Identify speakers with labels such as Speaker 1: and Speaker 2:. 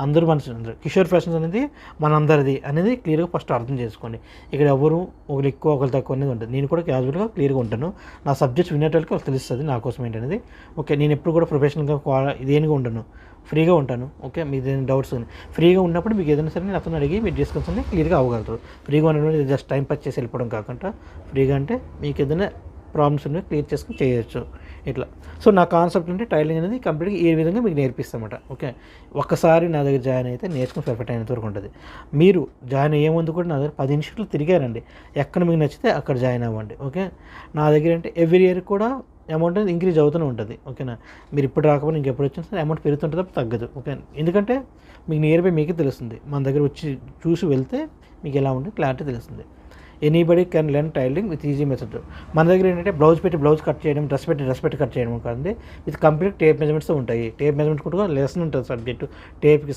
Speaker 1: అందరూ అందరూ కిషోర్ ఫ్యాషన్స్ అనేది మనందరిది అనేది క్లియర్గా ఫస్ట్ అర్థం చేసుకోండి. ఇక్కడ ఎవరు ఒకరు ఎక్కువ ఒకరు తక్కువ అనేది ఉంటుంది. నేను కూడా క్యాజువల్గా క్లియర్గా ఉంటాను. నా సబ్జెక్ట్స్ వినేటోళ్ళకి వాళ్ళకి తెలుస్తుంది నా కోసం ఏంటనేది. ఓకే, నేను ఎప్పుడు కూడా ప్రొఫెషనల్గా ఇదేనిగా ఉండను, ఫ్రీగా ఉంటాను. ఓకే, మీకు ఏదైనా డౌట్స్ ఫ్రీగా ఉన్నప్పుడు మీకు ఏదైనా సరే నేను అతను అడిగి మీరు డిస్కస్ అనేది క్లియర్గా అవ్వగలరు. ఫ్రీగా ఉన్నప్పుడు జస్ట్ టైం పాస్ చేసి వెళ్ళిపోవడం కాకుండా ఫ్రీగా అంటే మీకు ఏదైనా ప్రాబ్లమ్స్ ఉన్నాయి క్లియర్ చేసుకుని చేయొచ్చు ఇట్లా. సో నా కాన్సెప్ట్ అంటే టైలింగ్ అనేది కంప్లీట్గా ఈ విధంగా మీకు నేర్పిస్తామట. ఓకే, ఒక్కసారి నా దగ్గర జాయిన్ అయితే నేర్చుకుని పర్ఫెక్ట్ అయినంత వరకు ఉంటుంది. మీరు జాయిన్ అయ్యే ముందు కూడా నా దగ్గర 10 ఇన్స్టిట్యూట్లు తిరిగారండి. ఎక్కడ మీకు నచ్చితే అక్కడ జాయిన్ అవ్వండి. ఓకే, నా దగ్గర అంటే ఎవ్రీ ఇయర్ కూడా అమౌంట్ అనేది ఇంక్రీజ్ అవుతూనే ఉంటుంది. ఓకేనా, మీరు ఇప్పుడు రాకపోతే ఇంకెప్పుడు వచ్చినా సరే అమౌంట్ పెరుగుతుంటుంది తప్ప తగ్గదు. ఓకే, ఎందుకంటే మీకు నియర్ బై మీకే తెలుస్తుంది. మన దగ్గర వచ్చి చూసి వెళ్తే మీకు ఎలా ఉంటుంది క్లారిటీ తెలుస్తుంది. Anybody can learn tiling with easy method. మన దగ్గర ఏంటంటే బ్లౌజ్ పెట్టి బ్లౌజ్ కట్ చేయడం, డ్రెస్ పెట్టి కట్ చేయడం కాదు, విత్ కంప్లీట్ టేప్ మెజర్మెంట్స్ ఉంటాయి. టేప్ మెజర్మెంట్ కూడా లెసన్ ఉంటుంది సబ్జెక్టు. టేప్కి